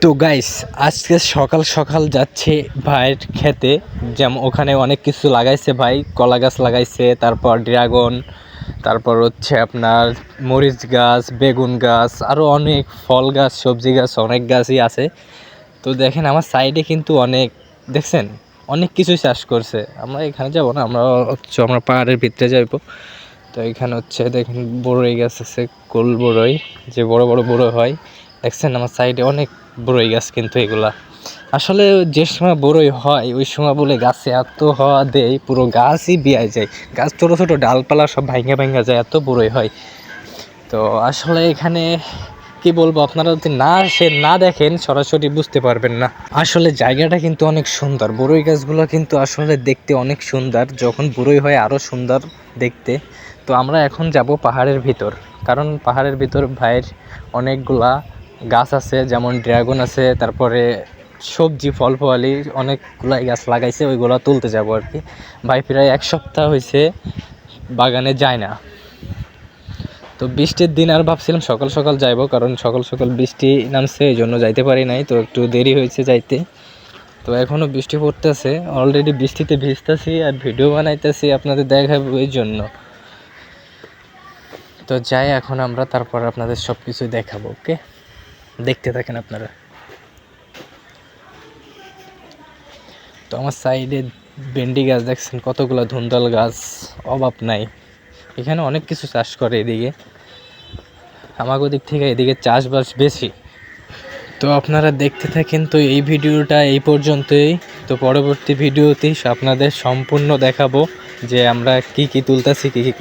তো গাইস, আজকে সকাল সকাল যাচ্ছে ভাইয়ের খেতে। যেমন ওখানে অনেক কিছু লাগাইছে ভাই, কলা গাছ লাগাইছে, তারপর ড্রাগন, তারপর হচ্ছে আপনার মরিচ গাছ, বেগুন গাছ, আরও অনেক ফল গাছ, সবজি গাছ, অনেক গাছই আছে। তো দেখেন আমার সাইডে কিন্তু অনেক, দেখছেন, অনেক কিছুই চাষ করছে। আমরা এখানে যাব না, আমরা পাহাড়ের ভিতরে যাইব। তো এখানে হচ্ছে দেখেন বড়ই গাছ আছে, গোল বড়ই, যে বড় বড় বড়ই হয়। দেখছেন আমার সাইডে অনেক বড়ই গাছ, কিন্তু এগুলা আসলে যে সময় বড়ই হয় ওই সময় বলে গাছে এত হওয়া দেয় পুরো গাছই বিয়ায় যায়। গাছ ছোটো ছোটো ডালপালা সব ভাঙা ভাঙা যায়, এত বড়ই হয়। তো আসলে এখানে কি বলবো, আপনারা যদি না দেখেন সরাসরি বুঝতে পারবেন না। আসলে জায়গাটা কিন্তু অনেক সুন্দর, বড়ই গাছগুলো কিন্তু আসলে দেখতে অনেক সুন্দর, যখন বড়ই হয় আরও সুন্দর দেখতে। তো আমরা এখন যাব পাহাড়ের ভিতর, কারণ পাহাড়ের ভিতর ভাইয়ের অনেকগুলা গাছ আছে, যেমন ড্রাগন আছে, তারপরে সবজি ফল ফলালি অনেকগুলাই গাছ লাগাইছে, ওইগুলো তুলতে যাব আর কি। ভাই প্রায় এক সপ্তাহ হয়েছে বাগানে যায় না। তো বৃষ্টির দিন আর ভাবছিলাম সকাল সকাল যাইব, কারণ সকাল সকাল বৃষ্টি নামছে, এই জন্য যাইতে পারি নাই, তো একটু দেরি হয়েছে যাইতে। তো এখনও বৃষ্টি পড়তেছে, অলরেডি বৃষ্টিতে ভিজতেছি আর ভিডিও বানাইতেছি আপনাদের দেখাবো এই জন্য। তো যাই এখন আমরা, তারপর আপনাদের সব কিছু দেখাবো। ওকে, দেখতে থাকেন আপনারা। তো আমার সাইডে ভেন্ডি গাছ দেখছেন, কতগুলো ধুন্দল গাছ, অভাব নাই। এখানে অনেক কিছু চাষ করে এদিকে, আমাগো দিক থেকে এদিকে চাষবাস বেশি। তো আপনারা দেখতে থাকেন। তো এই ভিডিওটা এই পর্যন্তই। তো পরবর্তী ভিডিওতেই আপনাদের সম্পূর্ণ দেখাবো যে আমরা কি কি তুলতেছি, কি কি